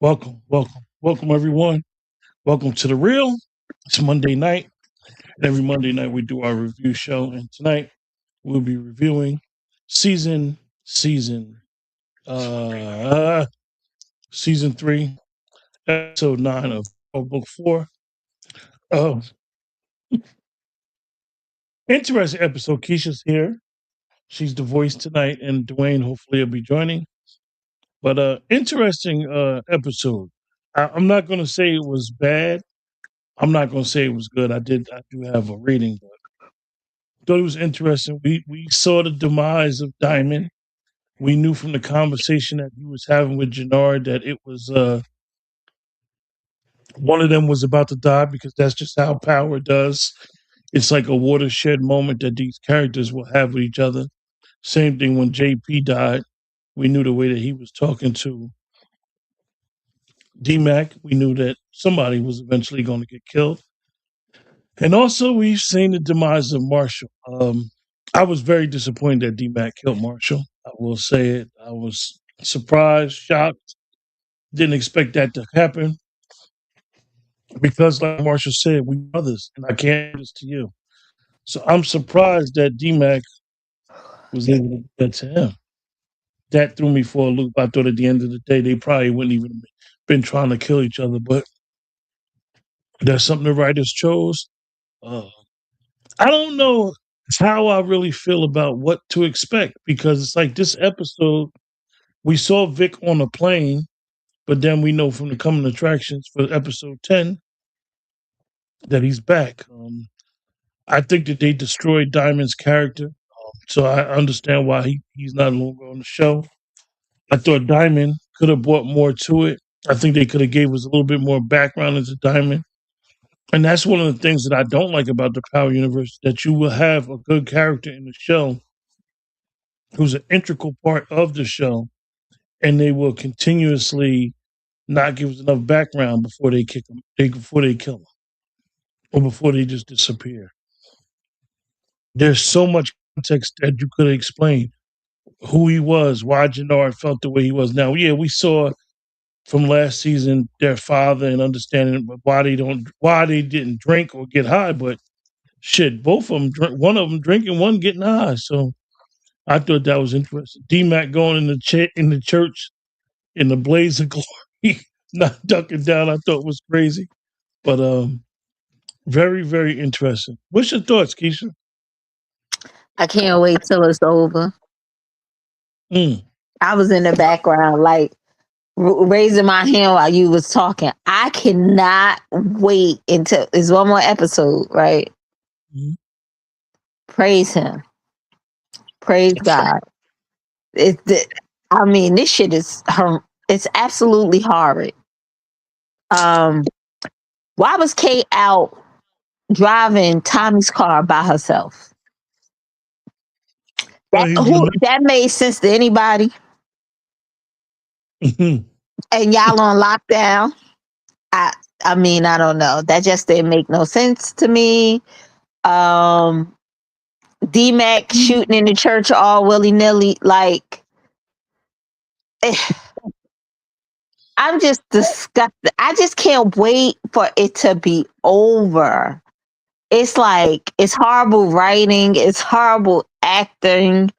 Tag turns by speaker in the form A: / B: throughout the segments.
A: welcome, everyone. Welcome to the real. It's Monday night, and every Monday night we do our review show. And tonight we'll be reviewing season, uh, season 3, episode 9 of book 4. Uh, Interesting episode. Keisha's here. She's the voice tonight, and Dwayne hopefully will be joining. But interesting episode. I'm not going to say it was bad. I'm not going to say it was good. I do have a rating, but thought it was interesting. We saw the demise of Diamond. We knew from the conversation that he was having with Jannard that it was one of them was about to die because that's just how power does. It's like a watershed moment that these characters will have with each other. Same thing when JP died. We knew the way that he was talking to DMAC. We knew that somebody was eventually going to get killed. And also, we've seen the demise of Marshall. I was very disappointed that D-Mac killed Marshall. I will say it. I was surprised, shocked, didn't expect that to happen because, like Marshall said, we brothers, and I can't do this to you. So I'm surprised that D-Mac was able to get to him. That threw me for a loop. I thought at the end of the day, they probably wouldn't even have been trying to kill each other, but that's something the writers chose. Uh, I don't know how I really feel about what to expect because it's like this episode, we saw Vic on a plane, but then we know from the coming attractions for episode 10 that he's back. I think that they destroyed Diamond's character, so I understand why he's not longer on the show. I thought Diamond could have brought more to it. I think they could have gave us a little bit more background into Diamond. And that's one of the things that I don't like about the Power Universe, that you will have a good character in the show who's an integral part of the show, and they will continuously not give us enough background before they kick him, before they kill him, or before they just disappear. There's so much context that you could explain who he was, why Jannard felt the way he was. Now, yeah, we saw from last season their father and understanding why they didn't drink or get high, but shit, both of them drink, one of them drinking, one getting high. So I thought that was interesting. D-Mac going in the church in the blaze of glory, not ducking down. I thought was crazy, but very very interesting. What's your thoughts, Keisha?
B: I can't wait till it's over.
A: Mm.
B: I was in the background, like raising my hand while you was talking. I cannot wait until it's one more episode, right?
A: Mhm.
B: Praise him, praise God. It, the, I mean, this shit is it's absolutely horrid. Um, why was Kate out driving Tommy's car by herself?
A: Well,
B: That made sense to anybody?
A: Mhm.
B: And y'all on lockdown? I I mean, I don't know. That just didn't make no sense to me. Um, D-Mac shooting in the church all willy nilly. Like, I'm just disgusted. I just can't wait for it to be over. It's like, it's horrible writing, it's horrible acting.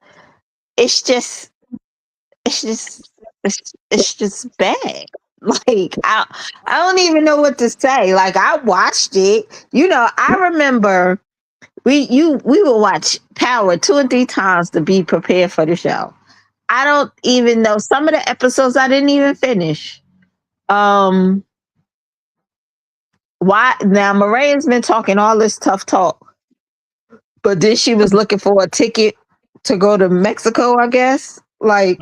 B: It's just, it's just, it's just bad. Like, I don't even know what to say. Like, I watched it. I remember we will watch Power 2 and 3 times to be prepared for the show. I don't even know some of the episodes I didn't even finish. Um, why now? Maria's been talking all this tough talk, but then she was looking for a ticket to go to Mexico. I guess. Like,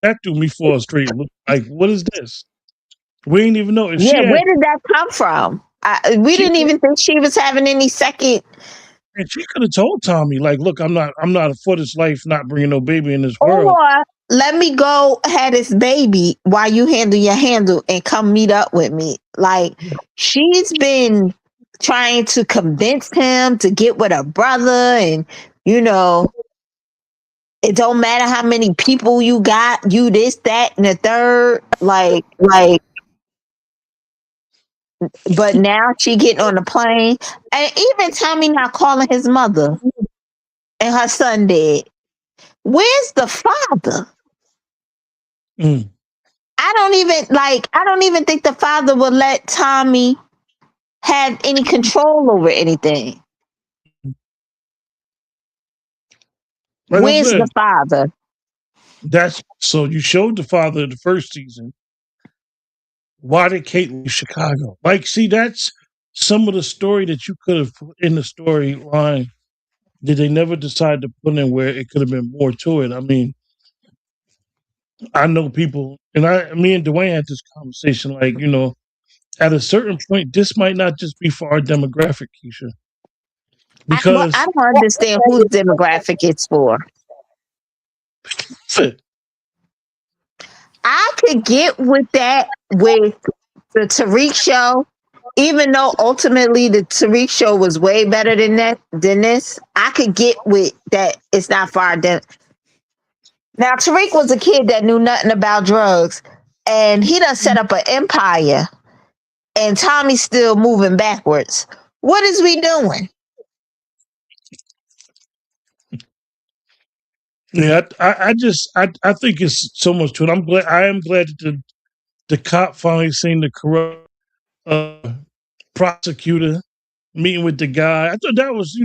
A: That threw me for a straight look. Like, what is this? We didn't even know if
B: yeah, where did that come from? We
A: she
B: didn't even think she was having any second.
A: and she could have told Tommy, like, look, I'm not for this life, not bringing no baby in this world.
B: Or let me go have this baby while you handle your handle and come meet up with me. Like, she's been trying to convince him to get with her brother, and you know, It don't matter how many people you got, you this, that, and the third. Like, but now she getting on the plane. And even Tommy not calling his mother and her son dead. Where's the father?
A: Mm.
B: I don't even think the father will let Tommy have any control over anything.
A: Like I
B: Where's
A: said,
B: the father?
A: that's so you showed the father the first season. Why did Kate leave Chicago? Like, see, that's some of the story that you could have put in the storyline that they never decided to put in where it could have been more to it. I mean, I know people, and me and Dwayne had this conversation. Like, at a certain point, this might not just be for our demographic, Keisha,
B: I
A: because
B: don't understand whose demographic it's for. I could get with that with the Tariq show, even though ultimately the Tariq show was way better than this. I could get with that. It's not far. Now Tariq was a kid that knew nothing about drugs, and he done set up an empire. And Tommy's still moving backwards. What is we doing?
A: yeah, I think it's so much to it. I am glad that the cop finally seen the corrupt prosecutor meeting with the guy. I thought that was,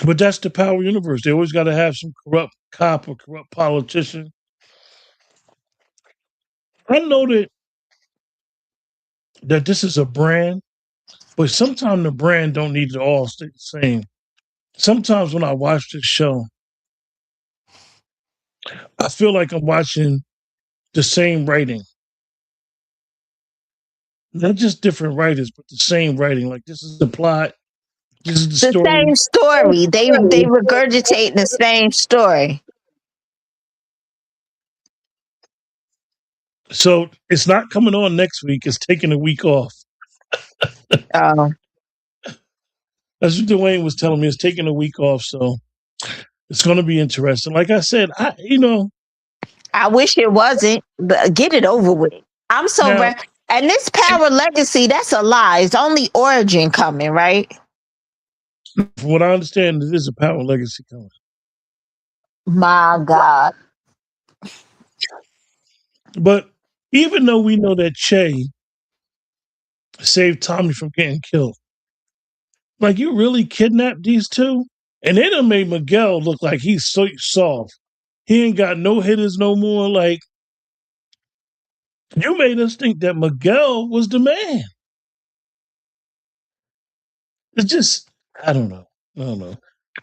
A: but that's the power universe. They always got to have some corrupt cop or corrupt politician. I know that this is a brand, but sometimes the brand don't need to all stay the same. Sometimes when I watch this show, I feel like I'm watching the same writing. Not just different writers, but the same writing. Like, this is the plot. This is the
B: The
A: story.
B: same story. They regurgitate the same story.
A: So it's not coming on next week. It's taking a week off.
B: Oh,
A: That's what Dwayne was telling me. It's taking a week off. So it's going to be interesting. Like I said,
B: I wish it wasn't, but get it over with. I'm so
A: now,
B: glad. And this power legacy, that's a lie. It's only origin coming, right?
A: from what I understand, it is a power legacy coming.
B: My God.
A: But even though we know that Che saved Tommy from getting killed, like, you really kidnapped these two? And they done made Miguel look like he's so soft. He ain't got no hitters no more. Like, you made us think that Miguel was the man. It's just, I don't know. I don't know.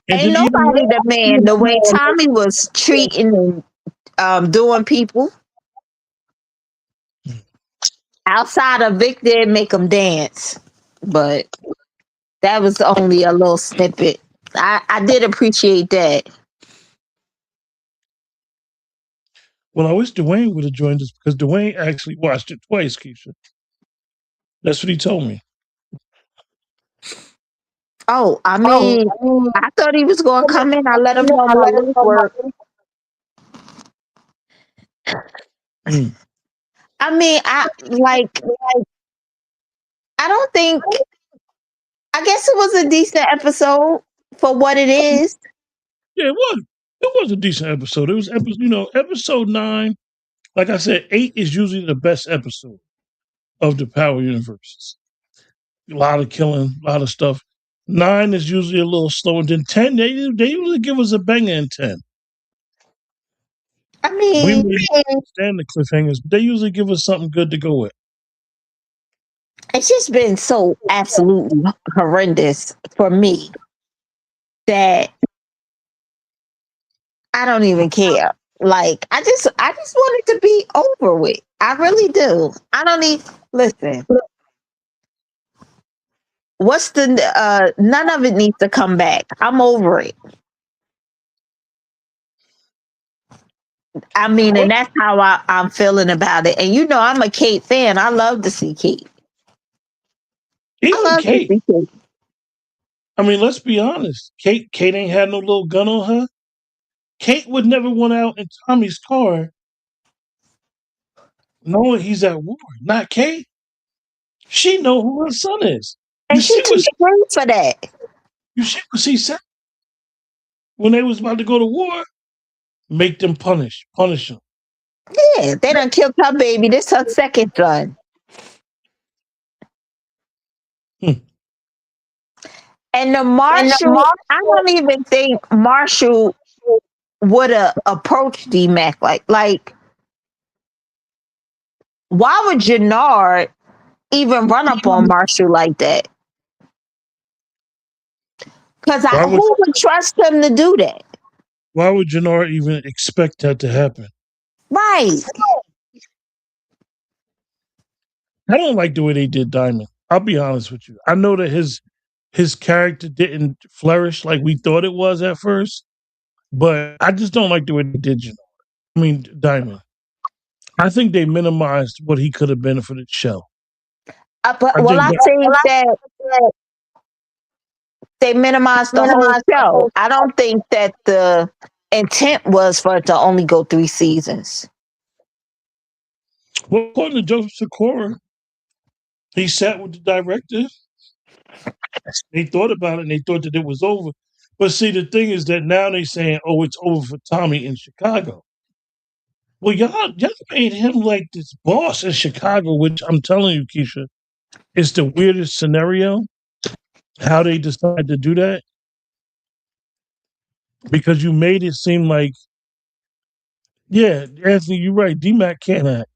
A: And
B: Ain't
A: then even
B: nobody the man the way Tommy was treating doing people outside of Victor make them dance. But that was only a little snippet. I did appreciate that.
A: well, I wish Dwayne would have joined us because Dwayne actually watched it twice, Keisha. That's what he told me.
B: Oh, I mean, I thought he was going to come in. I let him know my link work.
A: Mm.
B: I mean, I don't think. I guess it was a decent episode for what it is.
A: Yeah, it was. It was a decent episode. It was episode 9. Like I said, 8 is usually the best episode of the Power universes. A lot of killing, a lot of stuff. 9 is usually a little slower. And then 10, they usually give us a banger in 10.
B: I
A: We
B: mean,
A: may not understand the cliffhangers, but they usually give us something good to go with.
B: it's just been so absolutely horrendous for me that I don't even care. Like I just want it to be over with. I really do. I don't need listen. What's the none of it needs to come back. I'm over it. I mean, and
A: Well,
B: that's how I'm feeling about it. And you know, I'm a Kate fan. I love to see Kate. I
A: even
B: love to
A: Kate.
B: see Kate.
A: I mean, let's be honest. Kate ain't had no little gun on her. Kate would never want out in Tommy's car knowing he's at war. Not Kate. She know who her son is. You
B: And she
A: see
B: too
A: what
B: sweet for that.
A: you see what she said when they was about to go to war? Make them punish them.
B: Yeah, they done killed her baby. This her second son.
A: Hmm.
B: And the Marshall, I don't even think Marshall would have approached D-Mac like why would Jannard even run up on Marshall like that? Because
A: Why would
B: who would trust him to do that?
A: why would Jannar even expect that to happen?
B: Right.
A: I don't like the way they did Diamond. I'll be honest with you. I know that his character didn't flourish like we thought it was at first, but I just don't like the way they did Jannar. I mean Diamond. I think they minimized what he could have been for the show.
B: But
A: I
B: well,
A: think
B: I
A: that
B: think that they minimized the whole show. I don't think that the intent was for it to only go 3 seasons.
A: well, according to Joseph Sikora, he sat with the director. They thought about it and they thought that it was over. But see, the thing is that now they saying, "Oh, it's over for Tommy in Chicago." Well, y'all made him like this boss in Chicago, which I'm telling you, Keisha, is the weirdest scenario. How they decide to do that because you made it seem like, yeah, Anthony, you're right. D-Mac can't act.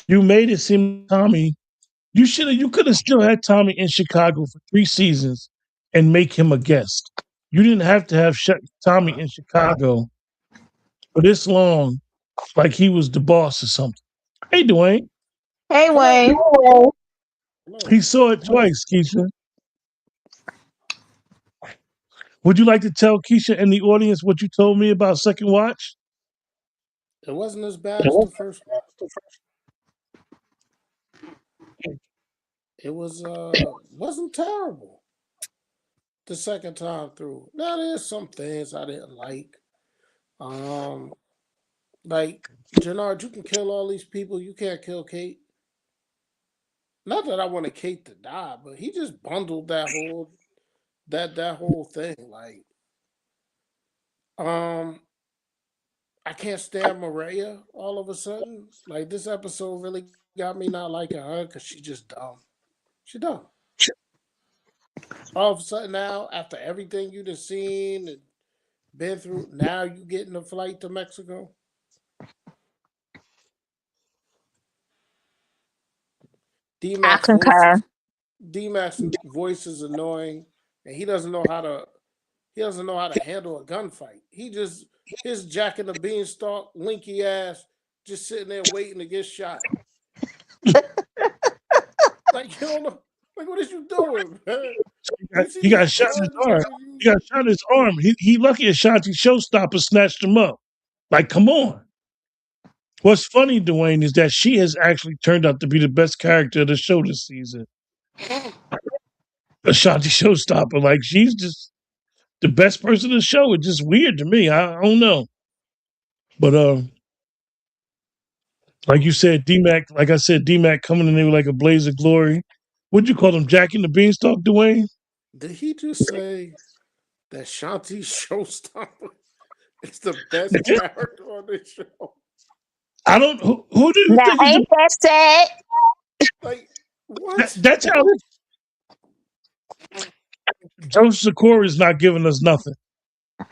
A: You made it seem like Tommy. You could have still had Tommy in Chicago for 3 seasons and make him a guest. You didn't have to have Tommy in Chicago for this long, like he was the boss or something. Hey, Dwayne,
B: Hey,
C: Hello.
B: Wayne.
A: he
C: Hello.
A: saw it twice, Keisha. Would you like to tell Keisha and the audience what you told me about Second Watch?
C: It wasn't as bad as the first one. It wasn't terrible the second time through. Now there's some things I didn't like. Um like Jannard, you can kill all these people, you can't kill Kate. Not that I wanted Kate to die, but he just bundled that whole thing. Like, um, I can't stand Maria all of a sudden. Like this episode really got me not liking her because she's just dumb. She dumb. All of a sudden now, after everything you have seen and been through, now you getting a flight to Mexico. D
B: I
C: Max voice
B: concur.
C: is D Max voice is annoying, and he doesn't know how to handle a gunfight. He just his Jack and the Beanstalk, linky ass, just sitting there waiting to get shot. Like you don't know, like what is you doing, man? You see
A: He
C: these
A: got shot in his
C: guns
A: arm.
C: that you're
A: He got
C: using?
A: shot in his arm. He lucky Ashanti Showstopper snatched him up. Like, come on. What's funny, Dwayne, is that she has actually turned out to be the best character of the show this season. Ashanti Showstopper. Like, she's just the best person in the show. It's just weird to me. I don't know. But like you said, D-Mac, like I said, D-Mac coming in there like a blaze of glory. What'd you call him? Jack in the Beanstalk, Dwayne?
C: Did he just say that Shanti Showstopper is the best character on this show?
A: I don't who do you
B: Now,
A: think is the
B: ain't that sad?
C: Like what?
A: that's how Joseph Sikora is not giving us nothing.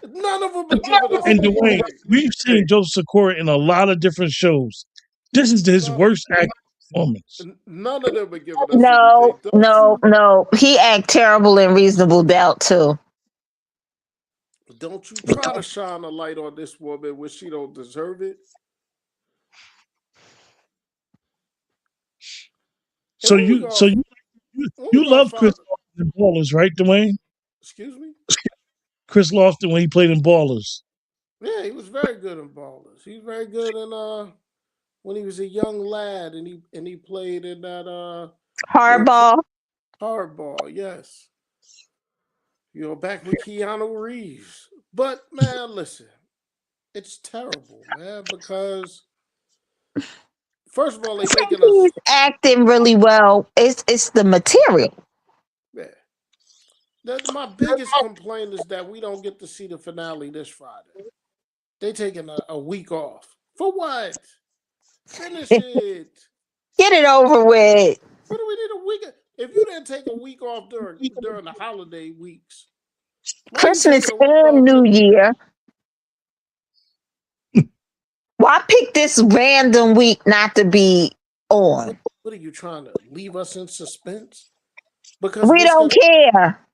C: None of them are giving us
A: And Dwayne,
C: anything.
A: we've seen Joseph Sikora in a lot of different shows. This is his
C: No,
A: worst acting performance.
C: none of them are giving us
B: No,
C: anything. Don't
B: no,
C: you?
B: no. He act terrible in Reasonable Doubt too.
C: Don't you try to shine a light on this woman when she don't deserve it. And
A: So you so you
C: when we
A: you
C: gonna
A: love Chris
C: find?
A: Lofton in Ballers, right, Dwayne?
C: Excuse me.
A: Chris Lofton when he played in Ballers.
C: Yeah, he was very good in Ballers. He was very good in when he was a young lad and he played in that little
B: Hardball.
C: hardball. Yes, back with Keanu Reeves. But man, listen. it's terrible, man. Because first of all, they
B: think
C: making
B: he's
C: us.
B: acting really well. It's the material.
C: Yeah. My biggest complaint is that we don't get to see the finale this Friday. They taking a week off for what? Finish
B: Get
C: it.
B: it over with.
C: What do we need a week? If you didn't take a week off during the holiday weeks, why are you
B: Christmas
C: taking a week
B: and
C: off?
B: New Year. Why pick this random week not to be on?
C: What are you trying to leave us in suspense? Because
B: We
C: what's
B: don't
C: gonna
B: care.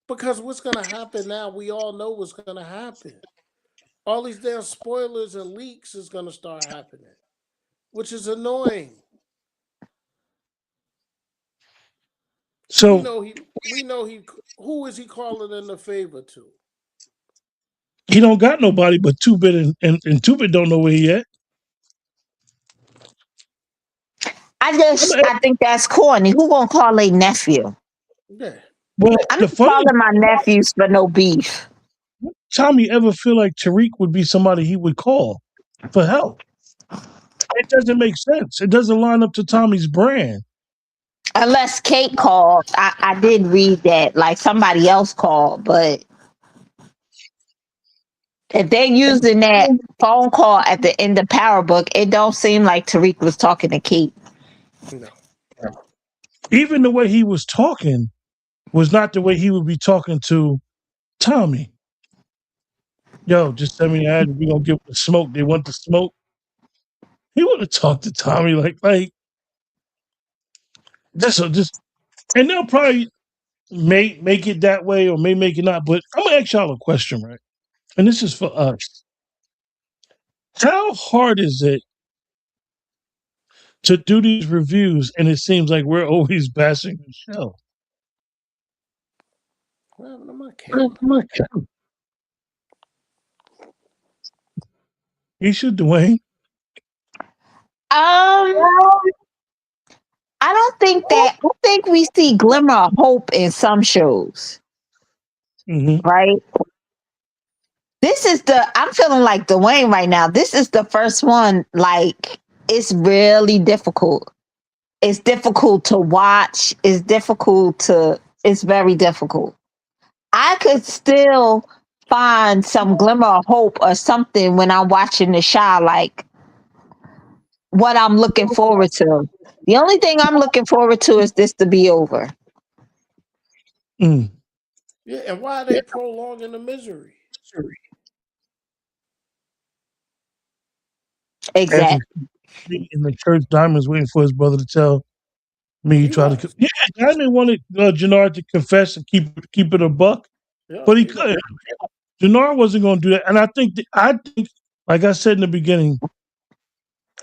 C: because what's gonna happen now? We all know what's gonna happen. All these damn spoilers and leaks is gonna start happening, which is annoying. We
A: So
C: know he. We know he. Who is he calling in the favor to?
A: he don't got nobody but Two Bit, and Two Bit don't know where he at. I'm a,
B: I think that's corny. Who gonna call a nephew?
C: Yeah.
A: well,
B: I'm
A: the
B: not
A: funny
B: calling my nephews for no beef.
A: Tommy ever feel like Tariq would be somebody he would call for help? It doesn't make sense. It doesn't line up to Tommy's brand.
B: Unless Kate called. I did read that. Like somebody else called, but if they're using that phone call at the end of Power Book, it don't seem like Tariq was talking to Kate.
C: No.
A: Even the way he was talking was not the way he would be talking to Tommy. Yo, just send me the ad. We gonna give the smoke. They want the smoke. He would have talked to Tommy like just, and they'll probably make it that way or may make it not. But I'm gonna ask y'all a question, right? And this is for us. How hard is it to do these reviews? And it seems like we're always bashing the show.
C: What happened to my camera?
A: You should, Dwayne.
B: Um, I don't think that. I think we see glimmer of hope in some shows,
A: Mm-hmm.
B: right? This is the. I'm feeling like Dwayne right now. This is the first one. Like it's really difficult. It's difficult to watch. It's difficult to. It's very difficult. I could still find some glimmer of hope or something when I'm watching the show, like what I'm looking forward to. The only thing I'm looking forward to is this to be over.
A: Mm.
C: Yeah, and why are they prolonging the misery?
A: As
B: Exactly.
A: he in the church, Diamond's waiting for his brother to tell me he
C: He
A: tried to.
C: was.
A: Yeah, Diamond wanted Jannard to confess and keep it a buck,
C: Yeah,
A: but he
C: he was.
A: couldn't. Jannard wasn't going to do that, and I think, like I said in the beginning,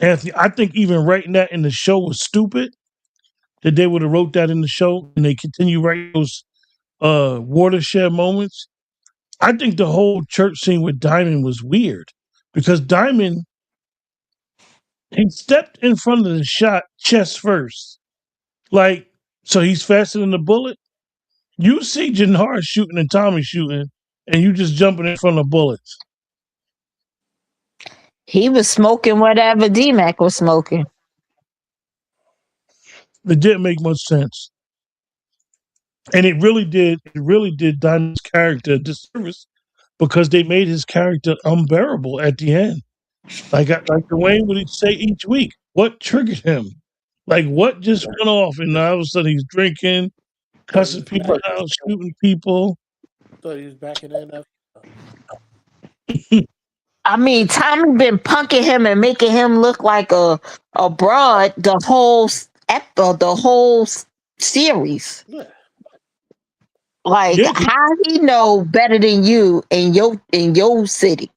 A: Anthony, I think even writing that in the show was stupid. That they would have wrote that in the show, and they continue writing those watershed moments. I think the whole church scene with Diamond was weird because Diamond he stepped in front of the shot chest first, like so he's faster than the bullet. You see Jannard shooting and Tommy shooting, and you just jumping in front of bullets.
B: He was smoking whatever D-Mac was smoking.
A: It didn't make much sense, and it really did. It really did Diamond's character a disservice because they made his character unbearable at the end. Like Dwayne would say each week, what triggered him? Like what just went off, and all of a sudden he's drinking,
C: Thought he
A: cussing
C: was
A: people
C: back.
A: out, shooting people.
C: Thought he was back in the NFL.
B: I mean, Tommy been punking him and making him look like a broad the whole series.
C: Yeah.
B: Like
A: Yeah,
B: how he know better than you in your city?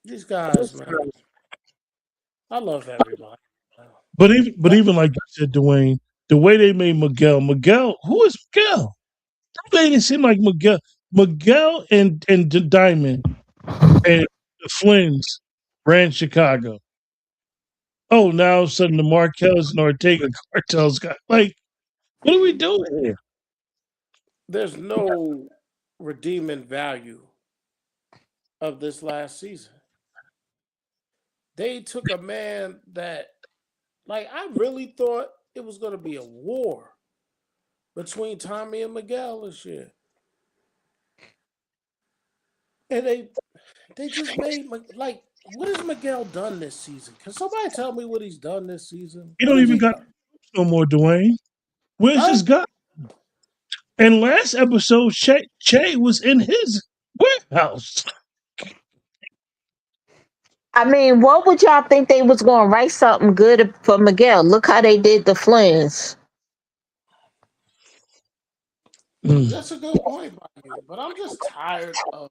C: These guys, man. I love everybody.
A: but even like you said, Dwayne, the way they made Miguel, who is Miguel? That made it seem like Miguel and Diamond and the Flynn's ran Chicago. Oh, now all of a sudden the Markells and Ortega cartels got like, what are we doing here?
C: There's no. redeeming value of this last season. They took a man that, like, I really thought it was going to be a war between Tommy and Miguel this year, and they just made like, what has Miguel done this season? Can somebody tell me what he's done this season?
A: He
C: What
A: don't
C: has
A: even
C: he
A: got
C: done?
A: no more, Dwayne. Where's
C: Huh?
A: this guy? And last episode, Che was in his warehouse.
B: I mean, what would y'all think they was going to write something good for Miguel? Look how they did the Flins.
A: Mm.
C: That's a good point by you, but I'm just tired of.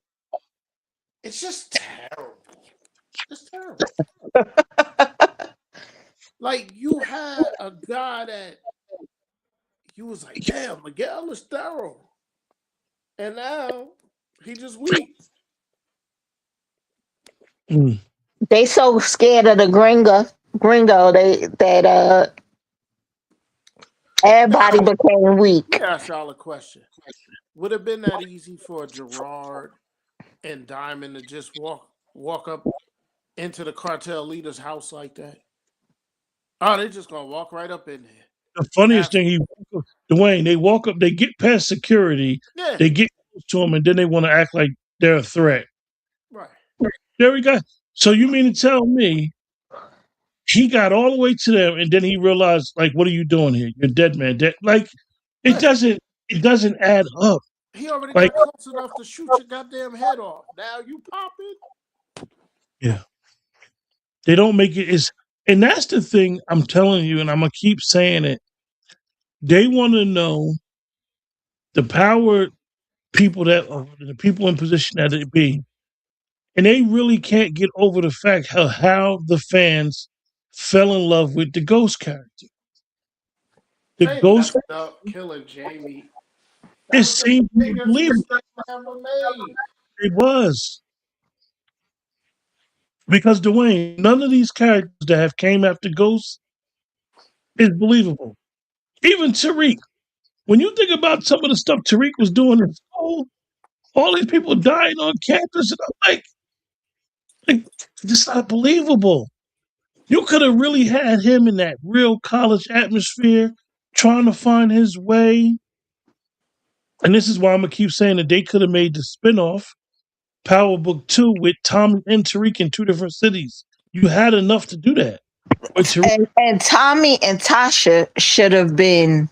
C: It's just terrible. It's terrible. Like, you had a guy that you was like, damn, Miguel is thorough, and now he just weak.
A: Mm.
B: They so scared of the gringo, everybody
C: Now,
B: became
C: let
B: weak.
C: me ask y'all a question. Would it have been that easy for Gerard and Diamond to just walk up into the cartel leader's house like that? Oh, they just gonna walk right up in there.
A: The funniest
C: Ask,
A: thing, Dwayne, they walk up, they get past security,
C: yeah,
A: they get close to him, and then they want to act like they're a threat.
C: right.
A: There we go. So you mean to tell me he got all the way to them, and then he realized, like, what are you doing here? You're dead, man. Dead. Like, it
C: Yeah,
A: doesn't, it doesn't add up.
C: he already
A: Like,
C: got close enough to shoot your goddamn head off. Now you popping?
A: yeah, they don't make it. Is and that's the thing I'm telling you, and I'm gonna keep saying it. They want to know the power people the people in position that it be, and they really can't get over the fact how the fans fell in love with the ghost character. The
C: They
A: ghost,
C: messed up killing Jamie.
A: it
C: That was the
A: seemed
C: biggest
A: believable.
C: mistake they ever made.
A: It was because Dwayne, none of these characters that have came after Ghost is believable. Even Tariq. When you think about some of the stuff Tariq was doing in school, all these people dying on campus, and I'm like, it's not believable. You could have really had him in that real college atmosphere, trying to find his way. And this is why I'm gonna keep saying that they could have made the spinoff Power Book 2 with Tommy and Tariq in two different cities. You had enough to do that. With Tariq,
B: And Tommy and Tasha should have been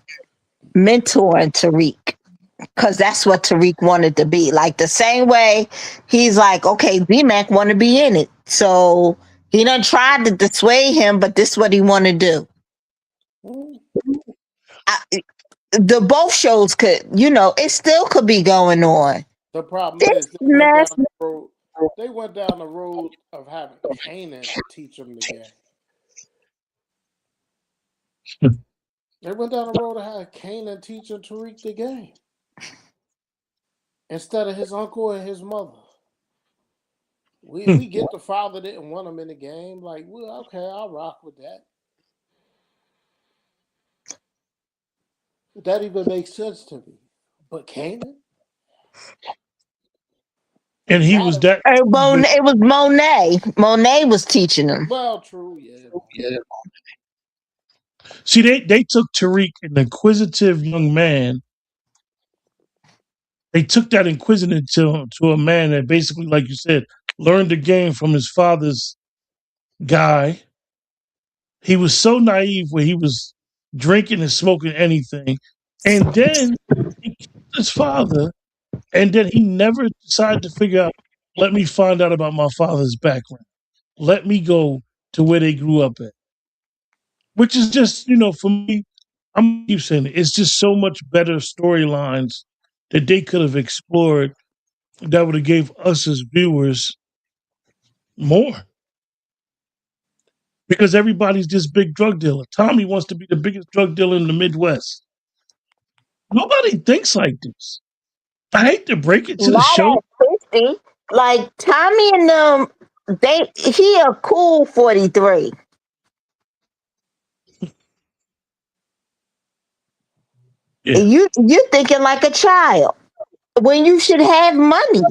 B: mentoring Tariq because that's what Tariq wanted to be. Like the same way he's like, okay, BMAC want to be in it. So he done tried to dissuade him, but this is what he want to do.
C: Hmm.
B: I, the both shows could, it still could be going on.
C: The problem
B: This
C: is they went down
B: mess,
C: the road. They went down the road of having Kanan teach them the game. They went down the road of having Kanan teaching Tariq the game instead of his uncle and his mother. We get the father didn't want him in the game. Like, well, okay, I'll rock with that. That even makes sense to me. But Kanan,
A: and he was
C: that
A: that.
B: it was Monet. Monet was teaching him.
C: well, true, yeah, Monet.
A: See, they took Tariq, an inquisitive young man. They took that inquisitive to a man that basically, like you said, learned the game from his father's guy. He was so naive where he was drinking and smoking anything. And then he killed his father. And then he never decided to figure out, let me find out about my father's background. Let me go to where they grew up at. Which is just, for me, I'm keep saying it, it's just so much better storylines that they could have explored that would have gave us as viewers more. Because everybody's this big drug dealer. Tommy wants to be the biggest drug dealer in the Midwest. Nobody thinks like this. I hate to break it to the
B: Not
A: show.
B: at 50. Like Tommy and them, he a cool 43.
A: Yeah.
B: You thinking like a child. when you should have money.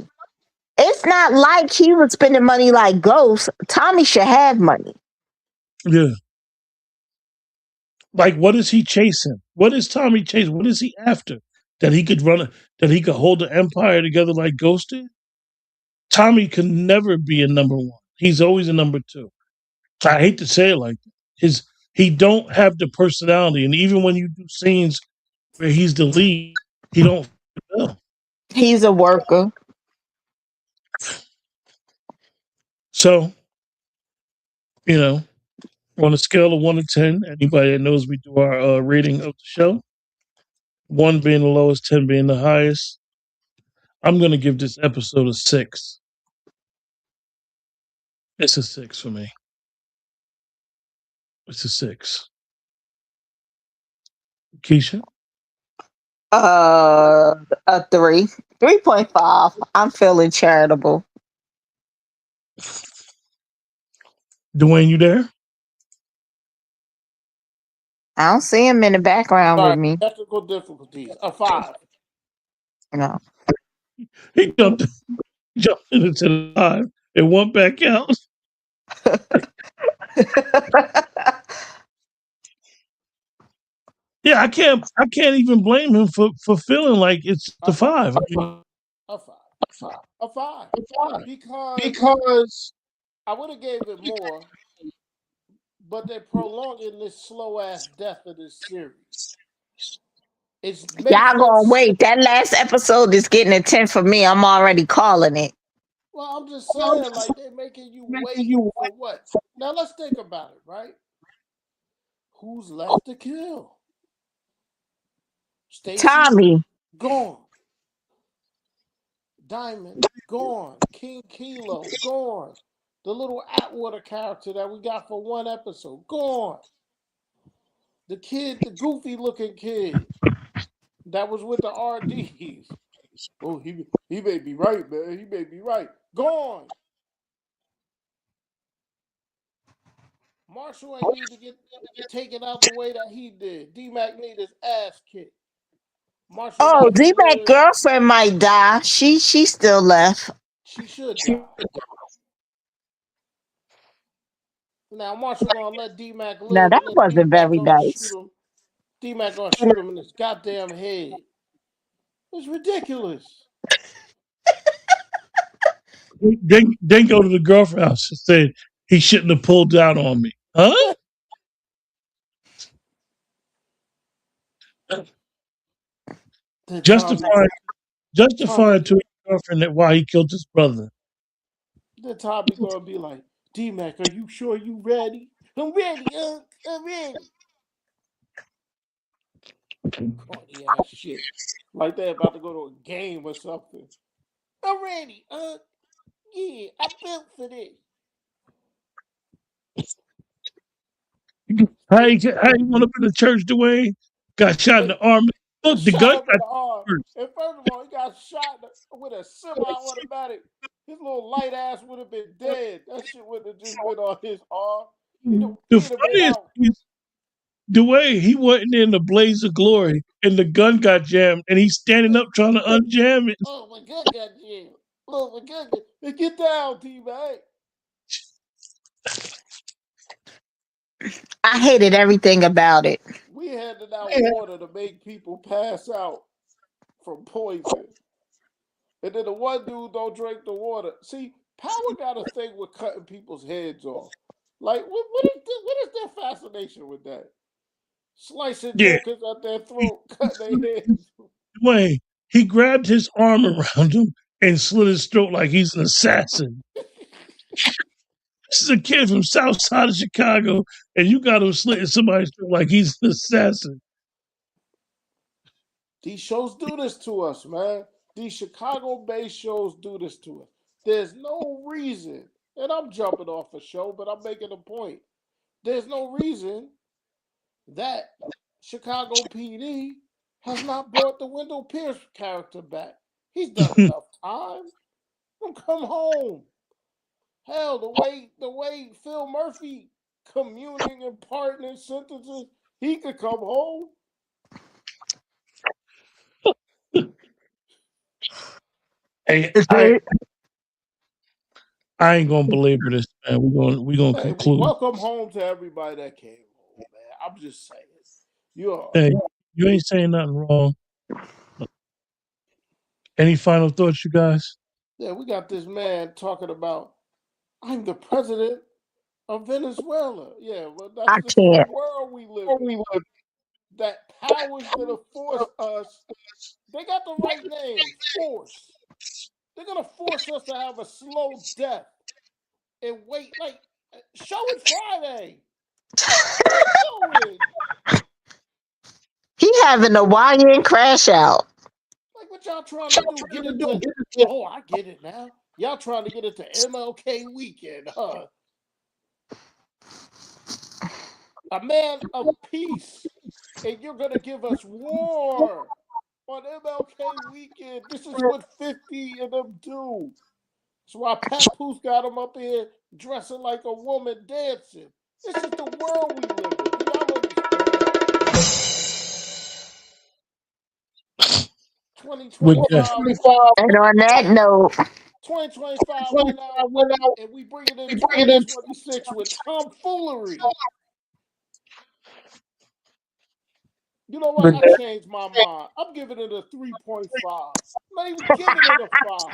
B: It's not like he was spending money like Ghost. Tommy should have money.
A: Yeah. Like, what is he chasing? What is Tommy chasing? What is he after? That he could that he could hold the empire together like Ghost did? Tommy could never be a number one. He's always a number two. I hate to say it like that. He don't have the personality, and even when you do scenes where he's the lead, he don't fit the bill.
B: He's a worker.
A: So, you know, on a scale of 1 to 10, anybody that knows we do our rating of the show, 1 being the lowest, 10 being the highest, I'm going to give this episode a 6. It's a 6 for me. It's a 6. Keisha,
B: A 3. 3.5. I'm feeling charitable.
A: Dwayne, you there?
B: I don't see him in the background with
C: Sorry,
B: me.
C: technical difficulties. A 5.
B: No.
A: He jumped into the live and went back out. Yeah, I can't even blame him for feeling like it's the
C: A
A: 5.
C: 5.
A: I mean,
C: A 5. A 5. Because
A: because
C: I would have gave it more, but they're prolonging this slow ass death of this series. It's
B: Y'all
C: making it.
B: gonna wait. That last episode is getting a 10 for me. I'm already calling it.
C: Well, I'm just saying, like, they're making you
A: making
C: wait
A: you
C: for what? Now let's think about it, right? Who's left to kill? Stacy
B: Tommy.
C: gone. Diamond gone. King Kilo gone. The little Atwater character that we got for 1 episode gone. The kid, the goofy looking kid that was with the RDs. Oh, he may be right, man. He may be right. Gone. Marshall ain't need to get taken out the way that he did. D-Mac need his ass kicked. Marshall
B: Oh,
C: got to
B: D-Mac
C: live.
B: girlfriend might die. She still left.
C: She should die. Now Marshall gonna let D-Mac
B: Now
C: live,
B: that
C: and then
B: wasn't
C: D-Mac
B: very
C: gonna shoot
B: nice.
C: him. D-Mac gonna shoot him in his goddamn head. It's ridiculous.
A: then go to the girlfriend house and say he shouldn't have pulled down on me. Huh?
C: Then
A: Justifying
C: Tommy,
A: justifying to his girlfriend that why he killed his brother.
C: then Tommy gonna be like, D-Mac, are you sure you ready? I'm ready, I'm ready. Corny ass shit. Like they're about to go to a game or something. I'm ready, yeah, I built for this.
A: How
C: Stay
A: you went up in the church, Dwayne? Got shot in the arm. Look, the
C: shot
A: gun
C: him in
A: got
C: the arm.
A: first.
C: And first of all, he got shot with a semi-automatic. His little light ass would have been dead. That shit would have just been on his arm.
A: The
C: He'd have been
A: funniest
C: out.
A: is Dwayne, he wasn't in the blaze of glory and the gun got jammed and he's standing up trying to unjam it.
C: Oh, my gun got jammed. Oh, my gun got... Hey, get down, T-Mac.
B: I hated everything about it.
C: We handed out water to make people pass out from poison. And then the one dude don't drink the water. See, Power got a thing with cutting people's heads off. Like, what is their fascination with that? Slicing
A: Yeah,
C: jokers at their throat, cutting their heads.
A: Dwayne, he grabbed his arm around him and slit his throat like he's an assassin. This is a kid from South Side of Chicago, and you got him slitting somebody's throat like he's an assassin.
C: These shows do this to us, man. These Chicago-based shows do this to us. There's no reason, and I'm jumping off a show, but I'm making a point. There's no reason that Chicago PD has not brought the Wendell Pierce character back. He's done enough time. Come home. Hell, the way Phil Murphy communing and pardoning sentences, he could come home.
A: Hey, I ain't gonna belabor this, man. We're gonna
C: Hey,
A: conclude.
C: welcome home to everybody that came home, man. I'm just saying.
A: Hey, you ain't saying nothing wrong. Any final thoughts, you guys?
C: Yeah, we got this man talking about I'm the president of Venezuela. Yeah, well, that's
B: I
C: just the
B: can't.
C: world we live in. That powers that have forced us, they got the right name, force. They're gonna force us to have a slow death and wait. Like, show it Friday. What we doing?
B: He having a YN crash out.
C: Like, what y'all trying to do? Get into? Oh, I get it now. Y'all trying to get into MLK weekend, huh? A man of peace, and you're gonna give us war on MLK weekend. This is what 50 of them do. That's why Papoose got him up here dressing like a woman dancing. This is the world we live in. Do y'all understand?
A: With that,
C: 2025,
B: And on that note,
C: 2025 went out, and we bring it in 2026 with tomfoolery. You know what?
A: with
C: I
A: that,
C: changed my mind. I'm giving it a 3.5. I'm not even giving it a 5.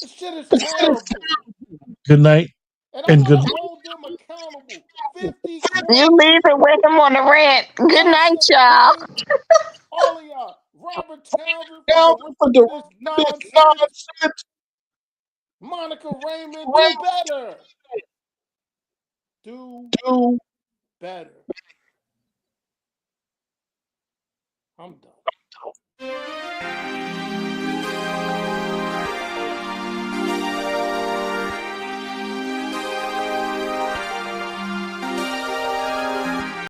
C: This shit is terrible.
A: good night
C: And I'm
A: and
C: going
A: good.
C: to hold them accountable. 50
B: you
C: courts,
B: leave it with him on the rant. Good night,
C: Tasha
B: y'all.
C: Payne, all of y'all. Robert Townsend for directing this nonsense. Monica Raymond, do better. Do better. I'm done.